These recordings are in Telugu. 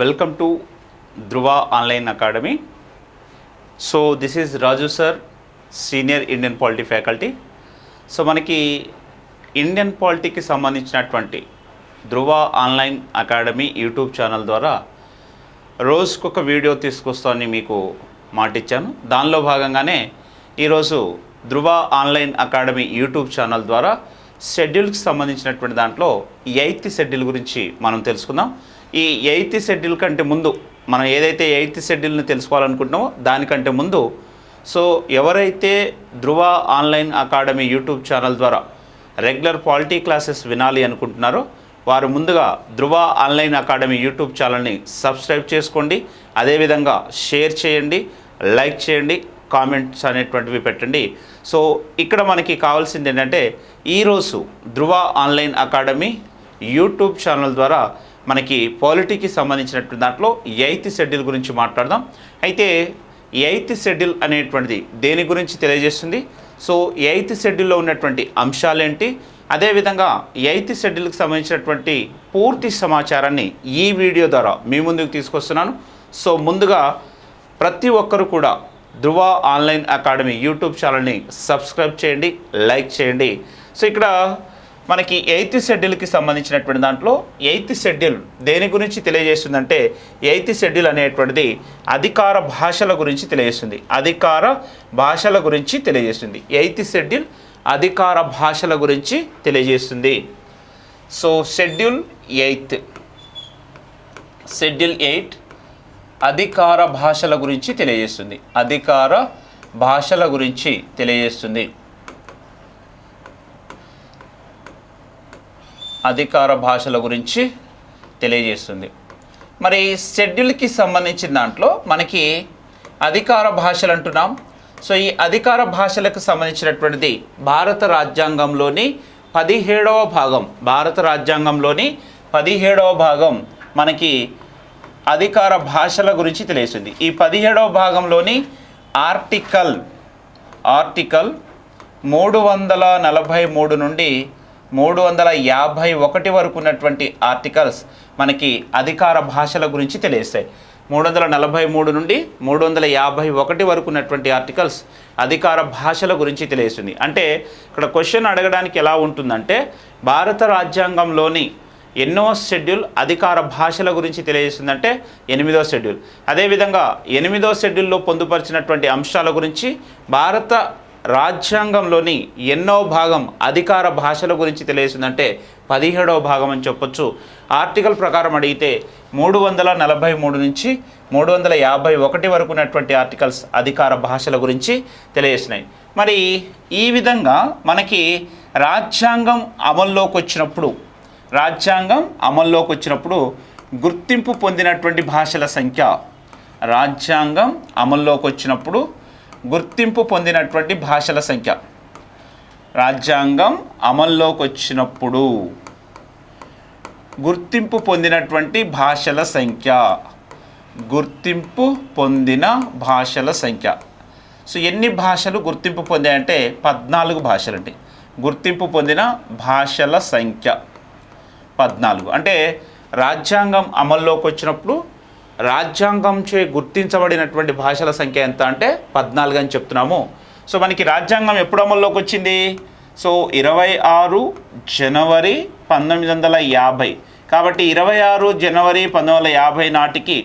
Welcome to Dhruva Online Academy. So this is Raju sir, Senior Indian Polity Faculty. So మనకి ఇండియన్ పాలిటీకి సంబంధించినటువంటి ధృవ ఆన్లైన్ అకాడమీ యూట్యూబ్ ఛానల్ ద్వారా రోజుకొక వీడియో తీసుకొస్తానని మీకు మాటిచ్చాను. దానిలో భాగంగానే ఈరోజు ధృవ ఆన్లైన్ అకాడమీ యూట్యూబ్ ఛానల్ ద్వారా షెడ్యూల్కి సంబంధించినటువంటి దాంట్లో 8th షెడ్యూల్ గురించి మనం తెలుసుకుందాం. ఈ 8th షెడ్యూల్ కంటే ముందు మనం ఏదైతే 8th షెడ్యూల్ని తెలుసుకోవాలనుకుంటున్నామో దానికంటే ముందు ఎవరైతే ధృవ ఆన్లైన్ అకాడమీ యూట్యూబ్ ఛానల్ ద్వారా రెగ్యులర్ పాలిటీ క్లాసెస్ వినాలి అనుకుంటున్నారో వారు ముందుగా ధృవ ఆన్లైన్ అకాడమీ యూట్యూబ్ ఛానల్ని సబ్స్క్రైబ్ చేసుకోండి. అదేవిధంగా షేర్ చేయండి, లైక్ చేయండి, కామెంట్స్ అనేటువంటివి పెట్టండి. సో ఇక్కడ మనకి కావాల్సింది ఏంటంటే ఈరోజు ధృవ ఆన్లైన్ అకాడమీ యూట్యూబ్ ఛానల్ ద్వారా మనకి పాలిటీకి సంబంధించినటువంటి దాంట్లో 8th షెడ్యూల్ గురించి మాట్లాడదాం. అయితే 8th షెడ్యూల్ అనేటువంటిది దేని గురించి తెలియజేస్తుంది, సో 8th షెడ్యూల్లో ఉన్నటువంటి అంశాలేంటి, అదేవిధంగా 8th షెడ్యూల్కి సంబంధించినటువంటి పూర్తి సమాచారాన్ని ఈ వీడియో ద్వారా మీ ముందుకు తీసుకొస్తున్నాను. సో ముందుగా ప్రతి ఒక్కరు కూడా ధృవ ఆన్లైన్ అకాడమీ యూట్యూబ్ ఛానల్ని సబ్స్క్రైబ్ చేయండి, లైక్ చేయండి. సో ఇక్కడ మనకి 8th షెడ్యూల్కి సంబంధించినటువంటి దాంట్లో 8th షెడ్యూల్ దేని గురించి తెలియజేస్తుందంటే 8th షెడ్యూల్ అనేటువంటిది అధికార భాషల గురించి తెలియజేస్తుంది. అధికార భాషల గురించి తెలియజేస్తుంది. 8th షెడ్యూల్ అధికార భాషల గురించి తెలియజేస్తుంది. సో షెడ్యూల్ 8 అధికార భాషల గురించి తెలియజేస్తుంది. అధికార భాషల గురించి తెలియజేస్తుంది. అధికార భాషల గురించి తెలియజేస్తుంది. మరి షెడ్యూల్కి సంబంధించిన దాంట్లో మనకి అధికార భాషలు అంటున్నాం. సో ఈ అధికార భాషలకు సంబంధించినటువంటిది భారత రాజ్యాంగంలోని 17వ భాగం. భారత రాజ్యాంగంలోని 17వ భాగం మనకి అధికార భాషల గురించి తెలియజేస్తుంది. ఈ 17వ భాగంలోని ఆర్టికల్ 343 నుండి 351 వరకు ఉన్నటువంటి ఆర్టికల్స్ మనకి అధికార భాషల గురించి తెలియజేస్తాయి. 343 నుండి 351 వరకు ఉన్నటువంటి ఆర్టికల్స్ అధికార భాషల గురించి తెలియజేస్తుంది. అంటే ఇక్కడ క్వశ్చన్ అడగడానికి ఎలా ఉంటుందంటే భారత రాజ్యాంగంలోని ఎన్నో షెడ్యూల్ అధికార భాషల గురించి తెలియజేస్తుందంటే 8వ షెడ్యూల్. అదేవిధంగా 8వ షెడ్యూల్లో పొందుపరిచినటువంటి అంశాల గురించి భారత రాజ్యాంగంలోని ఎన్నో భాగం అధికార భాషల గురించి తెలియజేస్తుందంటే 17వ భాగం అని చెప్పొచ్చు. ఆర్టికల్ ప్రకారం అడిగితే 343 నుంచి 351 వరకు ఉన్నటువంటి ఆర్టికల్స్ అధికార భాషల గురించి తెలియజేస్తున్నాయి. మరి ఈ విధంగా మనకి రాజ్యాంగం అమల్లోకి వచ్చినప్పుడు గుర్తింపు పొందినటువంటి భాషల సంఖ్య, రాజ్యాంగం అమల్లోకి వచ్చినప్పుడు గుర్తింపు పొందినటువంటి భాషల సంఖ్య, రాజ్యాంగం అమల్లోకి వచ్చినప్పుడు గుర్తింపు పొందినటువంటి భాషల సంఖ్య, గుర్తింపు పొందిన భాషల సంఖ్య. సో ఎన్ని భాషలు గుర్తింపు పొందాయంటే 14 భాషలండి. గుర్తింపు పొందిన భాషల సంఖ్య 14. అంటే రాజ్యాంగం అమల్లోకి వచ్చినప్పుడు రాజ్యాంగంచే గుర్తించబడినటువంటి భాషల సంఖ్య ఎంత అంటే 14 అని చెప్తున్నాము. సో మనకి రాజ్యాంగం ఎప్పుడు అమల్లోకి వచ్చింది, సో 26 జనవరి 1950. కాబట్టి 26 జనవరి 1950 నాటికి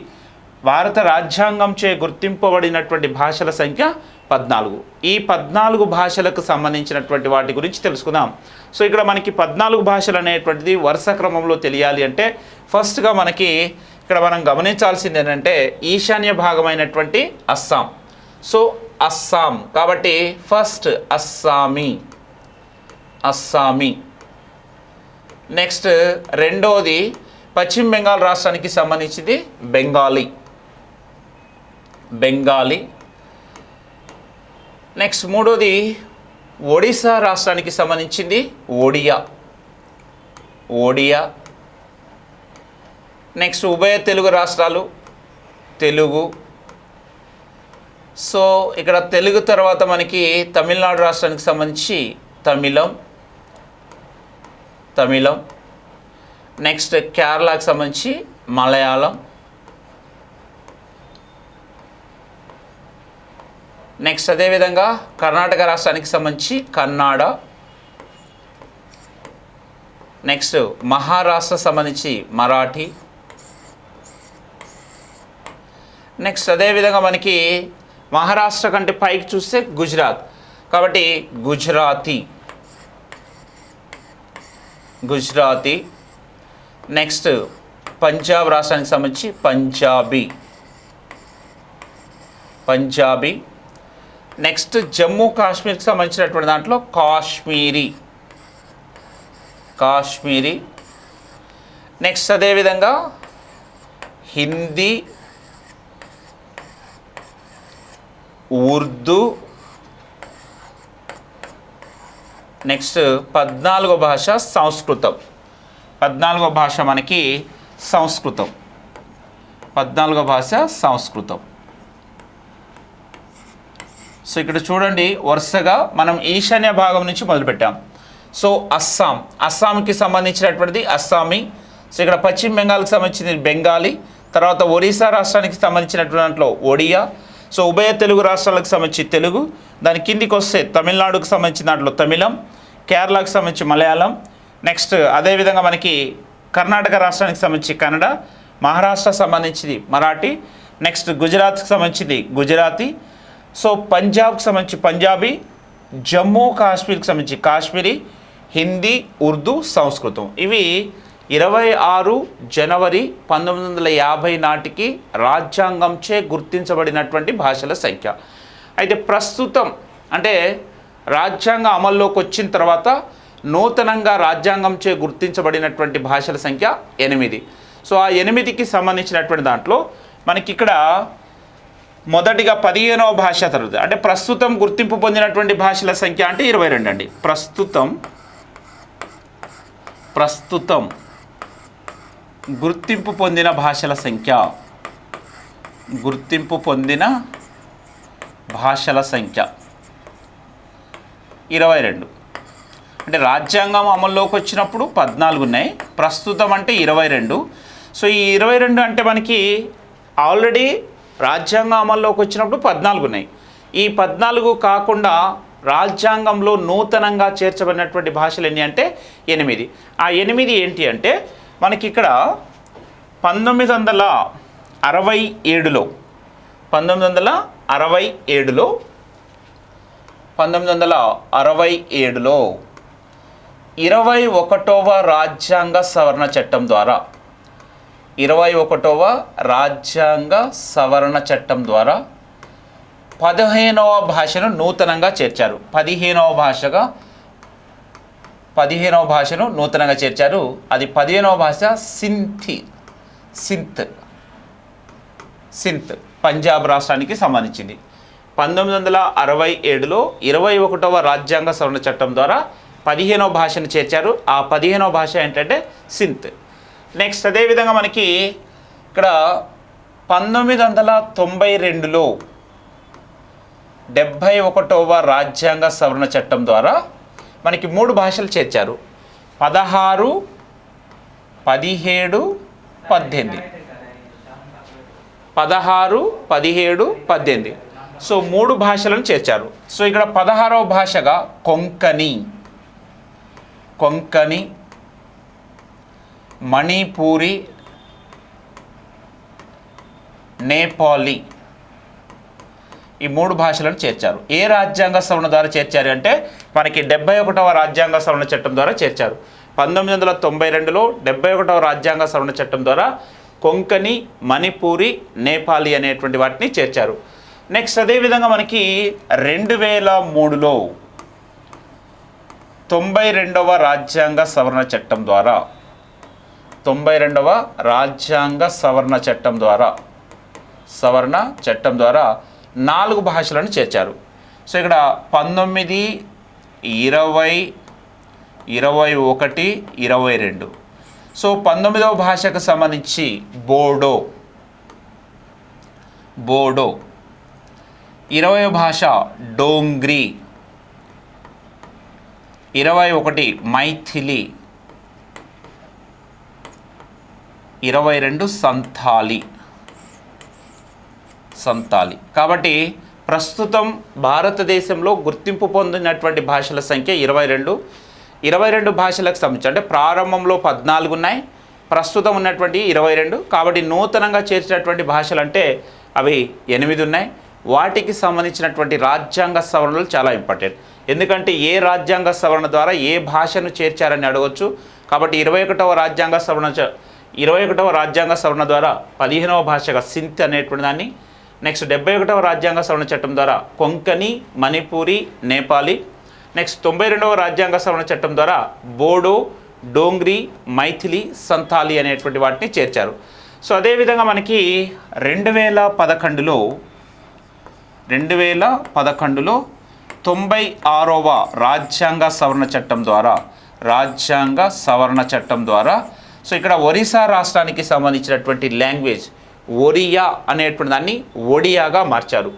భారత రాజ్యాంగంచే గుర్తింపబడినటువంటి భాషల సంఖ్య 14. ఈ 14 భాషలకు సంబంధించినటువంటి వాటి గురించి తెలుసుకుందాం. సో ఇక్కడ మనకి 14 భాషలు అనేటువంటిది వరుస క్రమంలో తెలియాలి అంటే ఫస్ట్గా మనకి ఇక్కడ మనం గమనించాల్సింది ఏంటంటే ఈశాన్య భాగమైనటువంటి అస్సాం. సో అస్సాం కాబట్టి ఫస్ట్ అస్సామీ. నెక్స్ట్ రెండవది పశ్చిమ బెంగాల్ రాష్ట్రానికి సంబంధించింది బెంగాలీ. నెక్స్ట్ మూడోది ఒడిశా రాష్ట్రానికి సంబంధించింది ఒడియా. నెక్స్ట్ ఉభయ తెలుగు రాష్ట్రాలు తెలుగు. సో ఇక్కడ తెలుగు తర్వాత మనకి తమిళనాడు రాష్ట్రానికి సంబంధించి తమిళం. నెక్స్ట్ కేరళకు సంబంధించి మలయాళం. నెక్స్ట్ అదేవిధంగా కర్ణాటక రాష్ట్రానికి సంబంధించి కన్నడ. నెక్స్ట్ మహారాష్ట్ర సంబంధించి మరాఠీ. నెక్స్ట్ అదేవిధంగా మనకి మహారాష్ట్ర కంటే పైకి చూస్తే గుజరాత్, కాబట్టి గుజరాతీ. నెక్స్ట్ పంజాబ్ రాష్ట్రానికి సంబంధించి పంజాబీ. నెక్స్ట్ జమ్మూ కాశ్మీర్కి సంబంధించినటువంటి దాంట్లో కాశ్మీరీ. నెక్స్ట్ అదేవిధంగా హిందీ, ఉర్దూ. నెక్స్ట్ 14వ భాష సంస్కృతం. 14వ భాష మనకి సంస్కృతం. 14వ భాష సంస్కృతం. సో ఇక్కడ చూడండి, వరుసగా మనం ఈశాన్య భాగం నుంచి మొదలుపెట్టాం. సో అస్సాంకి సంబంధించినటువంటిది అస్సామీ. సో ఇక్కడ పశ్చిమ బెంగాల్కి సంబంధించింది బెంగాలీ. తర్వాత ఒరిస్సా రాష్ట్రానికి సంబంధించినటువంటి దాంట్లో ఒడియా. సో ఉభయ తెలుగు రాష్ట్రాలకు సంబంధించి తెలుగు. దాని కిందికి వస్తే తమిళనాడుకు సంబంధించిన దాంట్లో తమిళం, కేరళకు సంబంధించి మలయాళం. నెక్స్ట్ అదేవిధంగా మనకి కర్ణాటక రాష్ట్రానికి సంబంధించి కన్నడ, మహారాష్ట్ర సంబంధించింది మరాఠీ. నెక్స్ట్ గుజరాత్కి సంబంధించింది గుజరాతీ. సో పంజాబ్కి సంబంధించి పంజాబీ, జమ్మూ కాశ్మీర్కి సంబంధించి కాశ్మీరీ, హిందీ, ఉర్దూ, సంస్కృతం. ఇవి 26 జనవరి 1950 నాటికి రాజ్యాంగంచే గుర్తించబడినటువంటి భాషల సంఖ్య. అయితే ప్రస్తుతం అంటే రాజ్యాంగం అమల్లోకి వచ్చిన తర్వాత నూతనంగా రాజ్యాంగంచే గుర్తించబడినటువంటి భాషల సంఖ్య 8. సో ఆ 8కి సంబంధించినటువంటి దాంట్లో మనకి ఇక్కడ మొదటిగా 15వ భాష తర్వాత అంటే ప్రస్తుతం గుర్తింపు పొందినటువంటి భాషల సంఖ్య అంటే 22 అండి. ప్రస్తుతం గుర్తింపు పొందిన భాషల సంఖ్య 22. అంటే రాజ్యాంగం అమల్లోకి వచ్చినప్పుడు 14 ఉన్నాయి, ప్రస్తుతం అంటే 22. సో ఈ 22 అంటే మనకి ఆల్రెడీ రాజ్యాంగం అమల్లోకి వచ్చినప్పుడు 14 ఉన్నాయి. ఈ 14 కాకుండా రాజ్యాంగంలో నూతనంగా చేర్చబడినటువంటి భాషలు ఎన్ని అంటే 8. ఆ 8 ఏంటి అంటే మనకి ఇక్కడ 1967లో 21వ రాజ్యాంగ సవరణ చట్టం ద్వారా 15వ భాషను నూతనంగా చేర్చారు. 15వ భాషను నూతనంగా చేర్చారు. అది 15వ భాష సింత్ పంజాబ్ రాష్ట్రానికి సంబంధించింది. 1967లో 21వ రాజ్యాంగ సవరణ చట్టం ద్వారా 15వ భాషను చేర్చారు. ఆ 15వ భాష ఏంటంటే సింత్. నెక్స్ట్ అదేవిధంగా మనకి ఇక్కడ 1992లో 71వ రాజ్యాంగ సవరణ చట్టం ద్వారా మనకి 3 భాషలు చేర్చారు. 16, 17, 18. 16, 17, 18. సో 3 భాషలను చేర్చారు. సో ఇక్కడ 16వ భాషగా కొంకణి, మణిపూరి, నేపాలీ ఈ 3 భాషలను చేర్చారు. ఏ రాజ్యాంగ సవరణ ద్వారా చేర్చారు అంటే మనకి 71వ రాజ్యాంగ సవరణ చట్టం ద్వారా చేర్చారు. 1992లో 71వ రాజ్యాంగ సవరణ చట్టం ద్వారా కొంకణి, మణిపూరి, నేపాలీ అనేటువంటి వాటిని చేర్చారు. నెక్స్ట్ అదేవిధంగా మనకి 2003లో 92వ రాజ్యాంగ సవరణ చట్టం ద్వారా 92వ రాజ్యాంగ సవరణ చట్టం ద్వారా 4 భాషలను చేర్చారు. సో ఇక్కడ 19, 20, 21, 22. సో 19వ భాషకు సంబంధించి బోడో, 20వ భాష డోంగ్రీ, 21 మైథిలి, 22 సంతాలి. కాబట్టి ప్రస్తుతం భారతదేశంలో గుర్తింపు పొందినటువంటి భాషల సంఖ్య 22 భాషలకు సంబంధించి, అంటే ప్రారంభంలో 14 ఉన్నాయి, ప్రస్తుతం ఉన్నటువంటి 22. కాబట్టి నూతనంగా చేర్చినటువంటి భాషలు అంటే అవి 8 ఉన్నాయి. వాటికి సంబంధించినటువంటి రాజ్యాంగ సవరణలు చాలా ఇంపార్టెంట్. ఎందుకంటే ఏ రాజ్యాంగ సవరణ ద్వారా ఏ భాషను చేర్చారని అడగవచ్చు. కాబట్టి 21వ రాజ్యాంగ సవరణ ద్వారా 15వ భాషగా సింధ్ అనేటువంటి దాన్ని, నెక్స్ట్ 71వ రాజ్యాంగ సవరణ చట్టం ద్వారా కొంకణి, మణిపూరి, నేపాలి, నెక్స్ట్ 92వ రాజ్యాంగ సవరణ చట్టం ద్వారా బోడో, డోంగ్రీ, మైథిలి, సంతాలి అనేటువంటి వాటిని చేర్చారు. సో అదేవిధంగా మనకి 2011లో 96వ రాజ్యాంగ సవరణ చట్టం ద్వారా సో ఇక్కడ ఒరిస్సా రాష్ట్రానికి సంబంధించినటువంటి లాంగ్వేజ్ ఒరియా అనేటువంటి దాన్ని ఒడియాగా మార్చారు.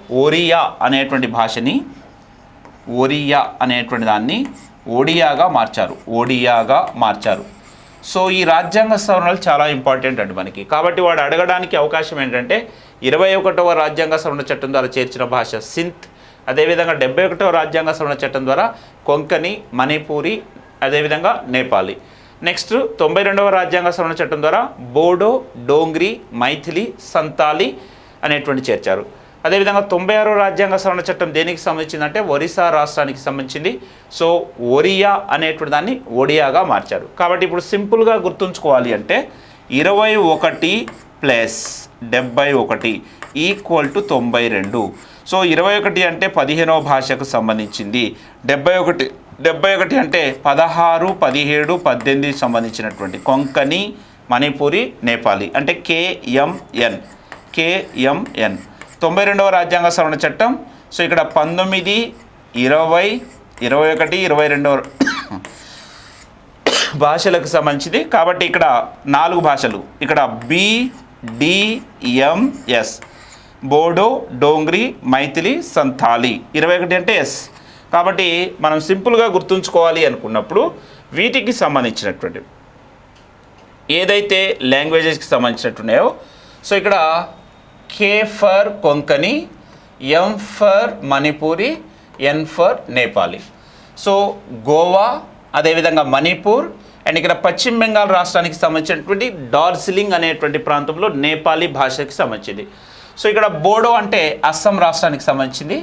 ఒడియాగా మార్చారు. సో ఈ రాజ్యాంగ సవరణలు చాలా ఇంపార్టెంట్ అండి మనకి. కాబట్టి వాడు అడగడానికి అవకాశం ఏంటంటే 21వ రాజ్యాంగ సవరణ చట్టం ద్వారా చేర్చిన భాష సింధ్, అదేవిధంగా 71వ రాజ్యాంగ సవరణ చట్టం ద్వారా కొంకణి, మణిపూరి, అదేవిధంగా నేపాలి. నెక్స్ట్ 92వ రాజ్యాంగ సవరణ చట్టం ద్వారా బోడో, డోంగ్రీ, మైథిలి, సంతాలి అనేటువంటి చేర్చారు. అదేవిధంగా 96వ రాజ్యాంగ సవరణ చట్టం దేనికి సంబంధించిందంటే ఒరిస్సా రాష్ట్రానికి సంబంధించింది. సో ఒరియా అనేటువంటి దాన్ని ఒడియాగా మార్చారు. కాబట్టి ఇప్పుడు సింపుల్గా గుర్తుంచుకోవాలి అంటే 21 ప్లస్ 71 ఈక్వల్ టు 92. సో 21 అంటే 15వ భాషకు సంబంధించింది, 71 అంటే 16, 17, 18 సంబంధించినటువంటి కొంకణి, మణిపూరి, నేపాలి అంటే KMN. 92వ రాజ్యాంగ సవరణ చట్టం. సో ఇక్కడ 19, 20, 21, 22 భాషలకు సంబంధించింది. కాబట్టి ఇక్కడ 4 భాషలు, ఇక్కడ BDMS బోడో, డోంగ్రీ, మైథిలి, సంతాలి. 21 అంటే ఎస్. కాబట్టి మనం సింపుల్గా గుర్తుంచుకోవాలి అనుకున్నప్పుడు వీటికి సంబంధించినటువంటి ఏదైతే లాంగ్వేజెస్కి సంబంధించినట్టున్నాయో, సో ఇక్కడ K for Konkani, M for Manipuri, N for Nepali. So Goa, అదేవిధంగా మణిపూర్, అండ్ ఇక్కడ పశ్చిమ బెంగాల్ రాష్ట్రానికి సంబంధించినటువంటి డార్జిలింగ్ అనేటువంటి ప్రాంతంలో నేపాలీ భాషకి సంబంధించింది. సో ఇక్కడ బోడో అంటే అస్సాం రాష్ట్రానికి సంబంధించింది.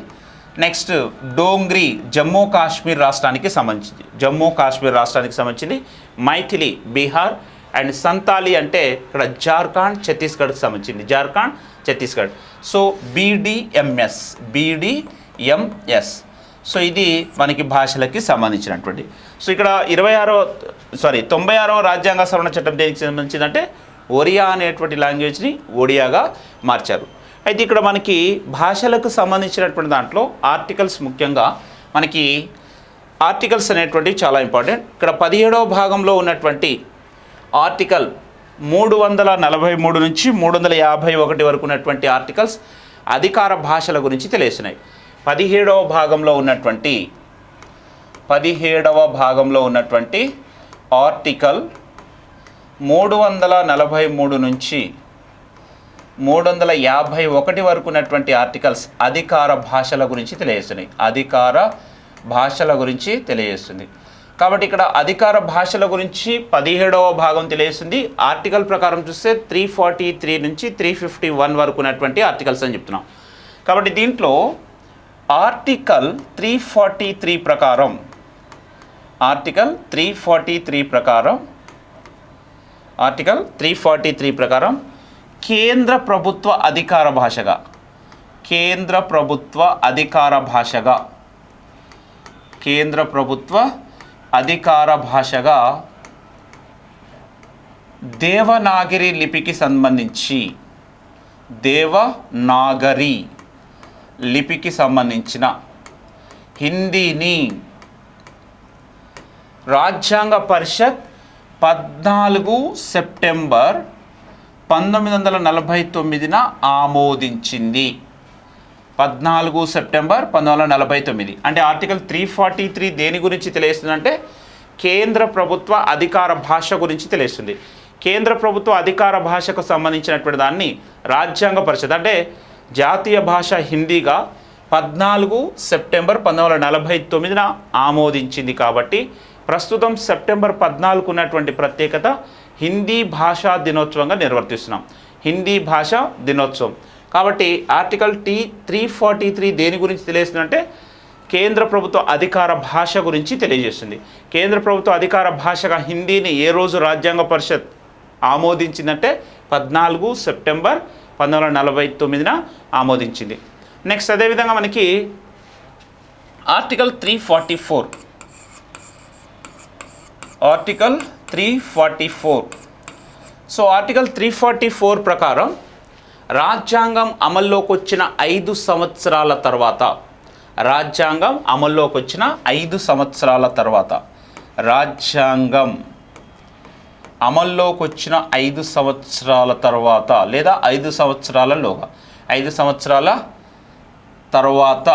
నెక్స్ట్ డోంగ్రీ జమ్మూ కాశ్మీర్ రాష్ట్రానికి సంబంధించింది. మైథిలి బీహార్, అండ్ సంతాలి అంటే ఇక్కడ జార్ఖండ్, ఛత్తీస్గఢ్కి సంబంధించింది, ఛత్తీస్గఢ్. So BDMS. సో ఇది మనకి భాషలకి సంబంధించినటువంటి. సో ఇక్కడ 96వ రాజ్యాంగ సవరణ చట్టం దేనికి సంబంధించిందంటే ఒరియా అనేటువంటి లాంగ్వేజ్ని ఒడియాగా మార్చారు. అయితే ఇక్కడ మనకి భాషలకు సంబంధించినటువంటి దాంట్లో ఆర్టికల్స్, ముఖ్యంగా మనకి ఆర్టికల్స్ అనేటువంటివి చాలా ఇంపార్టెంట్. ఇక్కడ 17వ భాగంలో ఉన్నటువంటి ఆర్టికల్ 343 నుంచి 351 వరకు ఉన్నటువంటి ఆర్టికల్స్ అధికార భాషల గురించి తెలియజేస్తున్నాయి. 17వ భాగంలో ఉన్నటువంటి ఆర్టికల్ 343 నుంచి 351 వరకు ఉన్నటువంటి ఆర్టికల్స్ అధికార భాషల గురించి తెలియజేస్తుంది. కాబట్టి ఇక్కడ అధికార భాషల గురించి 17వ భాగం తెలియజేస్తుంది. ఆర్టికల్ ప్రకారం చూస్తే 343 నుంచి 351 వరకు ఉన్నటువంటి ఆర్టికల్స్ అని చెప్తున్నాం. కాబట్టి దీంట్లో ఆర్టికల్ 343 ప్రకారం కేంద్ర ప్రభుత్వ అధికార భాషగా దేవనాగరి లిపికి సంబంధించిన హిందీని రాజ్యాంగ పరిషత్ 14 సెప్టెంబర్ 1949న ఆమోదించింది. 14 సెప్టెంబర్ 1949. అంటే ఆర్టికల్ 343 దేని గురించి తెలియజేస్తుందంటే కేంద్ర ప్రభుత్వ అధికార భాష గురించి తెలియజేస్తుంది. కేంద్ర ప్రభుత్వ అధికార భాషకు సంబంధించినటువంటి దాన్ని రాజ్యాంగ పరిషత్, అంటే జాతీయ భాష హిందీగా 14 సెప్టెంబర్ 1949న ఆమోదించింది. కాబట్టి ప్రస్తుతం సెప్టెంబర్ 14 ఉన్నటువంటి ప్రత్యేకత హిందీ భాషా దినోత్సవంగా నిర్వర్తిస్తున్నాం. హిందీ భాషా దినోత్సవం. కాబట్టి ఆర్టికల్ 343 దేని గురించి తెలియజేస్తుందంటే కేంద్ర ప్రభుత్వ అధికార భాష గురించి తెలియజేస్తుంది. కేంద్ర ప్రభుత్వ అధికార భాషగా హిందీని ఏ రోజు రాజ్యాంగ పరిషత్ ఆమోదించిందంటే 14 సెప్టెంబర్ 1949న ఆమోదించింది. నెక్స్ట్ అదేవిధంగా మనకి ఆర్టికల్ 344. సో ఆర్టికల్ 344 ప్రకారం రాజ్యాంగం అమల్లోకి వచ్చిన 5 సంవత్సరాల తర్వాత రాజ్యాంగం అమల్లోకి వచ్చిన 5 సంవత్సరాల తర్వాత రాజ్యాంగం అమల్లోకి వచ్చిన 5 సంవత్సరాల తర్వాత లేదా 5 సంవత్సరాలలోగా 5 సంవత్సరాల తర్వాత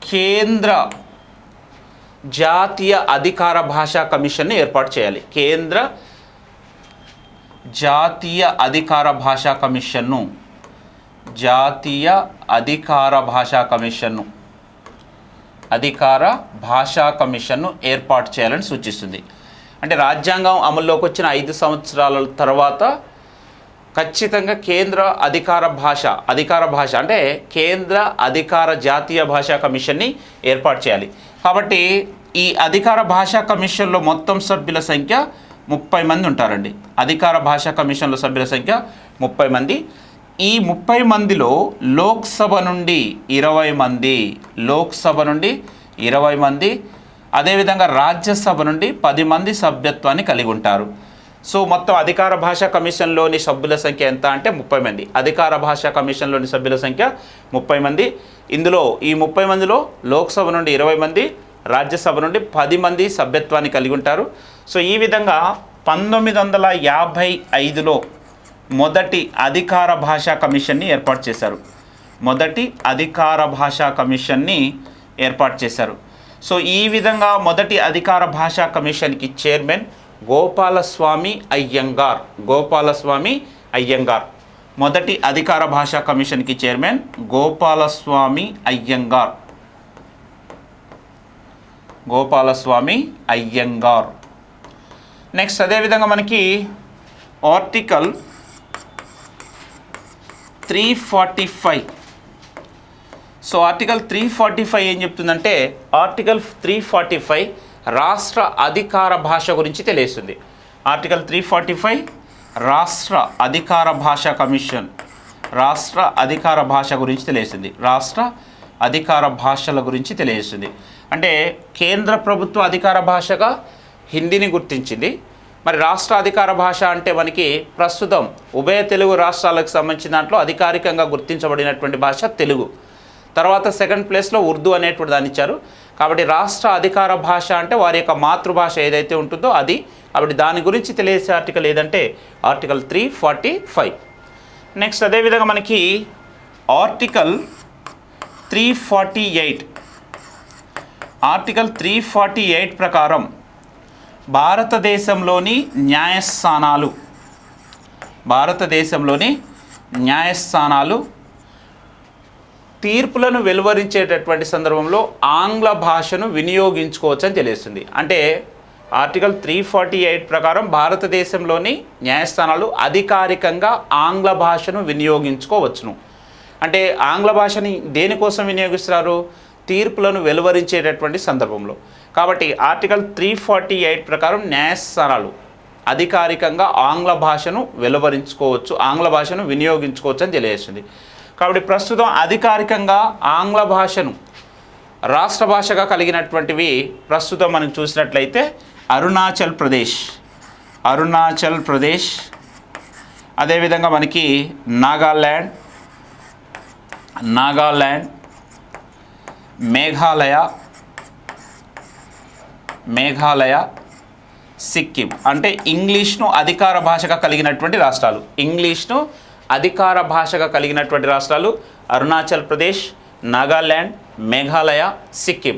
కేంద్ర జాతీయ అధికార భాషా కమిషన్ని ఏర్పాటు చేయాలి. కేంద్ర జాతీయ అధికార భాషా కమిషన్ను జాతీయ అధికార భాషా కమిషన్ను ఏర్పాటు చేయాలని సూచిస్తుంది. అంటే రాజ్యాంగం అమల్లోకి వచ్చిన 5 సంవత్సరాల తర్వాత ఖచ్చితంగా కేంద్ర అధికార భాష అంటే కేంద్ర అధికార జాతీయ భాషా కమిషన్ని ఏర్పాటు చేయాలి. కాబట్టి ఈ అధికార భాషా కమిషన్లో మొత్తం సభ్యుల సంఖ్య 30 మంది ఉంటారండి. అధికార భాషా కమిషన్లో సభ్యుల సంఖ్య 30 మంది. ఈ 30 మందిలో లోక్సభ నుండి 20 మంది, అదేవిధంగా రాజ్యసభ నుండి 10 మంది సభ్యత్వాన్ని కలిగి ఉంటారు. సో మొత్తం అధికార భాషా కమిషన్లోని సభ్యుల సంఖ్య ఎంత అంటే 30 మంది. అధికార భాషా కమిషన్లోని సభ్యుల సంఖ్య 30 మంది. ఇందులో ఈ 30 మందిలో లోక్సభ నుండి 20 మంది, రాజ్యసభ నుండి 10 మంది సభ్యత్వాన్ని కలిగి ఉంటారు. సో ఈ విధంగా 1955లో మొదటి అధికార భాషా కమిషన్ని ఏర్పాటు చేశారు. సో ఈ విధంగా మొదటి అధికార భాషా కమిషన్కి చైర్మన్ గోపాలస్వామి అయ్యంగార్. మొదటి అధికార భాషా కమిషన్కి చైర్మన్ గోపాలస్వామి అయ్యంగార్. నెక్స్ట్ అదేవిధంగా మనకి ఆర్టికల్ 345. సో ఆర్టికల్ 345 ఏం చెప్తుందంటే ఆర్టికల్ 345 రాష్ట్ర అధికార భాష గురించి తెలియజేస్తుంది. ఆర్టికల్ 345 రాష్ట్ర అధికార భాషా కమిషన్ రాష్ట్ర అధికార భాష గురించి తెలియజేస్తుంది. రాష్ట్ర అధికార భాషల గురించి తెలియజేస్తుంది. అంటే కేంద్ర ప్రభుత్వ అధికార భాషగా హిందీని గుర్తించింది. మరి రాష్ట్ర అధికార భాష అంటే మనకి ప్రస్తుతం ఉభయ తెలుగు రాష్ట్రాలకు సంబంధించిన దాంట్లో అధికారికంగా గుర్తించబడినటువంటి భాష తెలుగు. తర్వాత సెకండ్ ప్లేస్లో ఉర్దూ అనేటువంటి దాన్ని ఇచ్చారు. కాబట్టి రాష్ట్ర అధికార భాష అంటే వారి యొక్క మాతృభాష ఏదైతే ఉంటుందో అది. కాబట్టి దాని గురించి తెలియజేసే ఆర్టికల్ ఏదంటే ఆర్టికల్ 345. నెక్స్ట్ అదేవిధంగా మనకి ఆర్టికల్ 348. ఆర్టికల్ 348 ప్రకారం భారతదేశంలోని న్యాయస్థానాలు తీర్పులను వెలువరించేటటువంటి సందర్భంలో ఆంగ్ల భాషను వినియోగించుకోవచ్చు అని తెలియజేస్తుంది. అంటే ఆర్టికల్ 348 ప్రకారం భారతదేశంలోని న్యాయస్థానాలు అధికారికంగా ఆంగ్ల భాషను వినియోగించుకోవచ్చును. అంటే ఆంగ్ల భాషని దేనికోసం వినియోగిస్తున్నారు? తీర్పులను వెలువరించేటటువంటి సందర్భంలో. కాబట్టి ఆర్టికల్ 348 ప్రకారం న్యాయస్థానాలు అధికారికంగా ఆంగ్ల భాషను వెలువరించుకోవచ్చు, ఆంగ్ల భాషను వినియోగించుకోవచ్చు అని తెలియజేస్తుంది. కాబట్టి ప్రస్తుతం అధికారికంగా ఆంగ్ల భాషను రాష్ట్ర భాషగా కలిగినటువంటివి ప్రస్తుతం మనం చూసినట్లయితే అరుణాచల్ ప్రదేశ్, అదేవిధంగా మనకి నాగాల్యాండ్, మేఘాలయ, సిక్కిం. అంటే ఇంగ్లీష్ను అధికార భాషగా కలిగినటువంటి రాష్ట్రాలు అరుణాచల్ ప్రదేశ్, నాగాల్యాండ్, మేఘాలయ, సిక్కిం.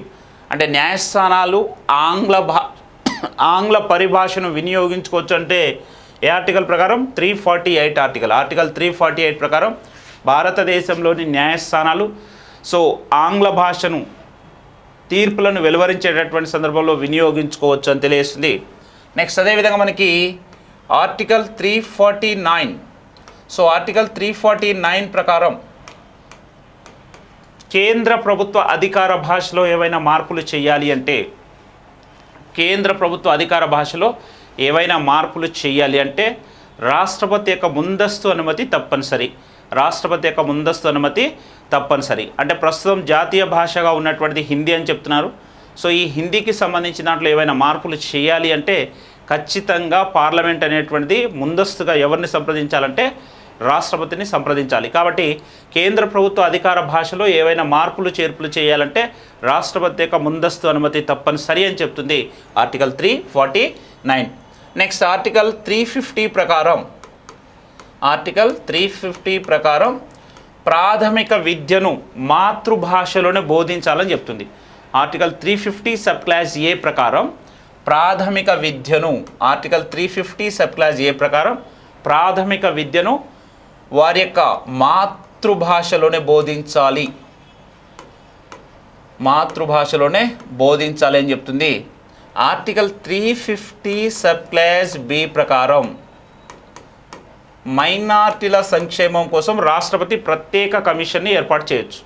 అంటే న్యాయస్థానాలు ఆంగ్ల పరిభాషను వినియోగించుకోవచ్చు అంటే ఏ ఆర్టికల్ ప్రకారం? 348 ఆర్టికల్ 348 ప్రకారం భారతదేశంలోని న్యాయస్థానాలు సో ఆంగ్ల భాషను తీర్పులను వెలువరించేటటువంటి సందర్భంలో వినియోగించుకోవచ్చు అని తెలియజేస్తుంది. నెక్స్ట్ అదేవిధంగా మనకి ఆర్టికల్ 349. సో ఆర్టికల్ 349 ప్రకారం కేంద్ర ప్రభుత్వ అధికార భాషలో ఏవైనా మార్పులు చేయాలి అంటే రాష్ట్రపతి యొక్క ముందస్తు అనుమతి తప్పనిసరి. అంటే ప్రస్తుతం జాతీయ భాషగా ఉన్నటువంటిది హిందీ అని చెప్తున్నారు. సో ఈ హిందీకి సంబంధించిన దాంట్లో ఏవైనా మార్పులు చేయాలి అంటే ఖచ్చితంగా పార్లమెంట్ అనేటువంటిది ముందస్తుగా ఎవరిని సంప్రదించాలంటే రాష్ట్రపతిని సంప్రదించాలి. కాబట్టి కేంద్ర ప్రభుత్వ అధికార భాషలో ఏవైనా మార్పులు చేర్పులు చేయాలంటే రాష్ట్రపతి యొక్క ముందస్తు అనుమతి తప్పనిసరి అని చెప్తుంది ఆర్టికల్ 349. నెక్స్ట్ ఆర్టికల్ 350 ప్రకారం ప్రాథమిక విద్యను మాతృభాషలోనే బోధించాలని చెప్తుంది. ఆర్టికల్ 350 సబ్ క్లాస్ ఏ ప్రకారం ప్రాథమిక విద్యను వారి యొక్క మాతృభాషలోనే బోధించాలి అని చెప్తుంది. ఆర్టికల్ 350 సబ్ క్లాస్ బి ప్రకారం మైనార్టీల సంక్షేమం కోసం రాష్ట్రపతి ప్రత్యేక కమిషన్ని ఏర్పాటు చేయొచ్చు.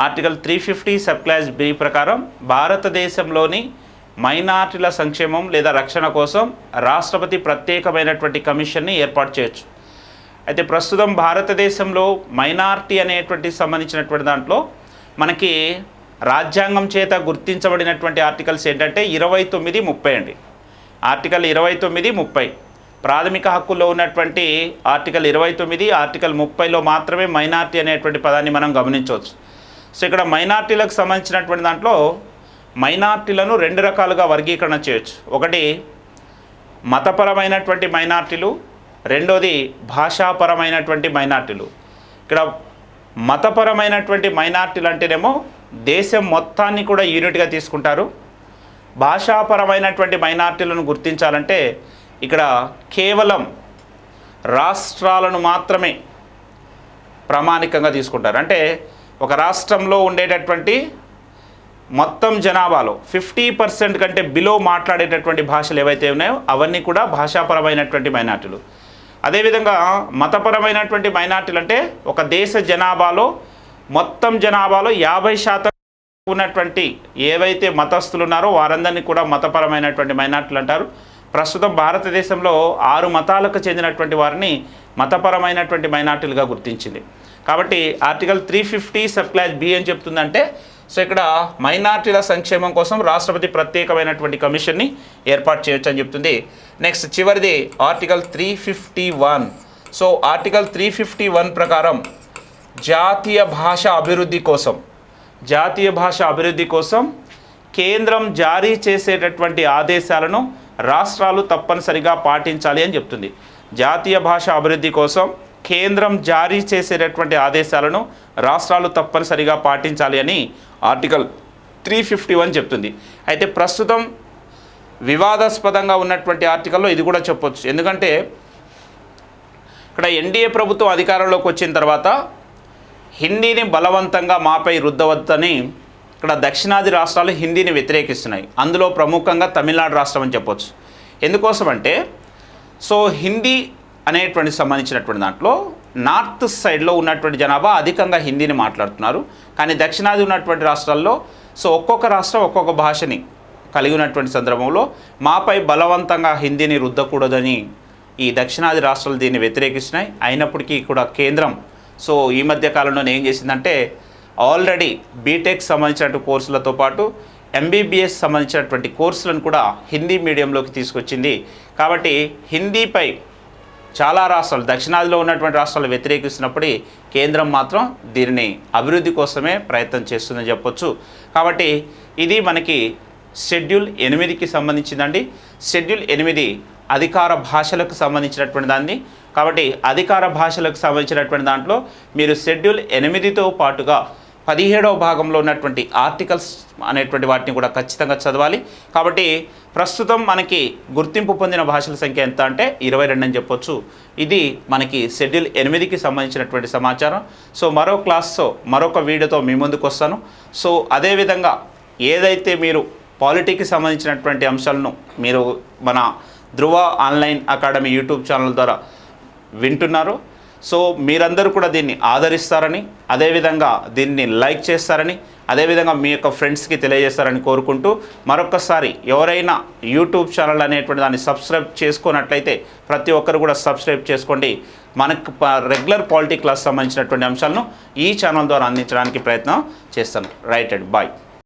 ఆర్టికల్ 350 సబ్ క్లాస్ బి ప్రకారం భారతదేశంలోని మైనార్టీల సంక్షేమం లేదా రక్షణ కోసం రాష్ట్రపతి ప్రత్యేకమైనటువంటి కమిషన్ని ఏర్పాటు చేయొచ్చు. అయితే ప్రస్తుతం భారతదేశంలో మైనార్టీ అనేటువంటి సంబంధించినటువంటి దాంట్లో మనకి రాజ్యాంగం చేత గుర్తించబడినటువంటి ఆర్టికల్స్ ఏంటంటే 29, 30 అండి. ఆర్టికల్ 29, 30 ప్రాథమిక హక్కుల్లో ఉన్నటువంటి ఆర్టికల్ 29, ఆర్టికల్ 30లో మాత్రమే మైనార్టీ అనేటువంటి పదాన్ని మనం గమనించవచ్చు. సో ఇక్కడ మైనార్టీలకు సంబంధించినటువంటి దాంట్లో మైనార్టీలను 2 రకాలుగా వర్గీకరణ చేయొచ్చు. ఒకటి మతపరమైనటువంటి మైనార్టీలు, రెండోది భాషాపరమైనటువంటి మైనార్టీలు. ఇక్కడ మతపరమైనటువంటి మైనార్టీలు అంటేనేమో దేశం మొత్తాన్ని కూడా యూనిట్గా తీసుకుంటారు. భాషాపరమైనటువంటి మైనార్టీలను గుర్తించాలంటే ఇక్కడ కేవలం రాష్ట్రాలను మాత్రమే ప్రామాణికంగా తీసుకుంటారు. అంటే ఒక రాష్ట్రంలో ఉండేటటువంటి మొత్తం జనాభాలో 50% కంటే బిలో మాట్లాడేటటువంటి భాషలు ఏవైతే ఉన్నాయో అవన్నీ కూడా భాషాపరమైనటువంటి మైనార్టీలు. అదేవిధంగా మతపరమైనటువంటి మైనార్టీలు అంటే ఒక దేశ జనాభాలో మొత్తం జనాభాలో 50% ఉన్నటువంటి ఏవైతే మతస్థులు ఉన్నారో వారందరినీ కూడా మతపరమైనటువంటి మైనార్టీలు అంటారు. ప్రస్తుతం భారతదేశంలో 6 మతాలకు చెందినటువంటి వారిని మతపరమైనటువంటి మైనార్టీలుగా గుర్తించింది. కాబట్టి ఆర్టికల్ 350 సబ్ క్లాస్ బి అని చెప్తుందంటే సో ఇక్కడ మైనార్టీల సంక్షేమం కోసం రాష్ట్రపతి ప్రత్యేకమైనటువంటి కమిషన్ని ఏర్పాటు చేయొచ్చు అని చెప్తుంది. నెక్స్ట్ చివరిది ఆర్టికల్ 351. సో ఆర్టికల్ 351 ప్రకారం జాతీయ భాష అభివృద్ధి కోసం కేంద్రం జారీ చేసేటటువంటి ఆదేశాలను రాష్ట్రాలు తప్పనిసరిగా పాటించాలి అని చెప్తుంది. జాతీయ భాష అభివృద్ధి కోసం కేంద్రం జారీ చేసేటటువంటి ఆదేశాలను రాష్ట్రాలు తప్పనిసరిగా పాటించాలి అని ఆర్టికల్ 351 చెప్తుంది. అయితే ప్రస్తుతం వివాదాస్పదంగా ఉన్నటువంటి ఆర్టికల్లో ఇది కూడా చెప్పొచ్చు. ఎందుకంటే ఇక్కడ ఎన్డీఏ ప్రభుత్వం అధికారంలోకి వచ్చిన తర్వాత హిందీని బలవంతంగా మాపై రుద్దవద్దని ఇక్కడ దక్షిణాది రాష్ట్రాలు హిందీని వ్యతిరేకిస్తున్నాయి. అందులో ప్రముఖంగా తమిళనాడు రాష్ట్రం అని చెప్పొచ్చు. ఎందుకోసం అంటే సో హిందీ అనేటువంటి సంబంధించినటువంటి దాంట్లో నార్త్ సైడ్లో ఉన్నటువంటి జనాభా అధికంగా హిందీని మాట్లాడుతున్నారు. కానీ దక్షిణాది ఉన్నటువంటి రాష్ట్రాల్లో సో ఒక్కొక్క రాష్ట్రం ఒక్కొక్క భాషని కలిగి ఉన్నటువంటి సందర్భంలో మాపై బలవంతంగా హిందీని రుద్దకూడదని ఈ దక్షిణాది రాష్ట్రాలు దీన్ని వ్యతిరేకిస్తున్నాయి. అయినప్పటికీ కూడా కేంద్రం సో ఈ మధ్య కాలంలో ఏం చేసిందంటే ఆల్రెడీ బీటెక్ సంబంధించినటువంటి కోర్సులతో పాటు ఎంబీబీఎస్ సంబంధించినటువంటి కోర్సులను కూడా హిందీ మీడియంలోకి తీసుకొచ్చింది. కాబట్టి హిందీపై చాలా రాష్ట్రాలు దక్షిణాదిలో ఉన్నటువంటి రాష్ట్రాలు వ్యతిరేకిస్తున్నప్పుడు కేంద్రం మాత్రం దీనిని అభివృద్ధి కోసమే ప్రయత్నం చేస్తుందని చెప్పొచ్చు. కాబట్టి ఇది మనకి షెడ్యూల్ 8కి సంబంధించిందండి. షెడ్యూల్ 8 అధికార భాషలకు సంబంధించినటువంటి దాన్ని. కాబట్టి అధికార భాషలకు సంబంధించినటువంటి దాంట్లో మీరు షెడ్యూల్ 8తో పాటుగా 17వ భాగంలో ఉన్నటువంటి ఆర్టికల్స్ అనేటువంటి వాటిని కూడా ఖచ్చితంగా చదవాలి. కాబట్టి ప్రస్తుతం మనకి గుర్తింపు పొందిన భాషల సంఖ్య ఎంత అంటే 22 అని చెప్పొచ్చు. ఇది మనకి షెడ్యూల్ 8కి సంబంధించినటువంటి సమాచారం. సో మరో క్లాస్తో మరొక వీడియోతో మీ ముందుకు వస్తాను. సో అదేవిధంగా ఏదైతే మీరు పాలిటీకి సంబంధించినటువంటి అంశాలను మీరు మన ధృవ ఆన్లైన్ అకాడమీ యూట్యూబ్ ఛానల్ ద్వారా వింటున్నారో, సో మీరందరూ కూడా దీన్ని ఆదరిస్తారని, అదేవిధంగా దీన్ని లైక్ చేస్తారని, అదేవిధంగా మీ యొక్క ఫ్రెండ్స్కి తెలియజేస్తారని కోరుకుంటూ, మరొకసారి ఎవరైనా యూట్యూబ్ ఛానల్ అనేటువంటి దాన్ని సబ్స్క్రైబ్ చేసుకున్నట్లయితే ప్రతి ఒక్కరు కూడా సబ్స్క్రైబ్ చేసుకోండి. మనకు రెగ్యులర్ పాలిటీ క్లాస్ సంబంధించినటువంటి అంశాలను ఈ ఛానల్ ద్వారా అందించడానికి ప్రయత్నం చేస్తాను. Right and bye.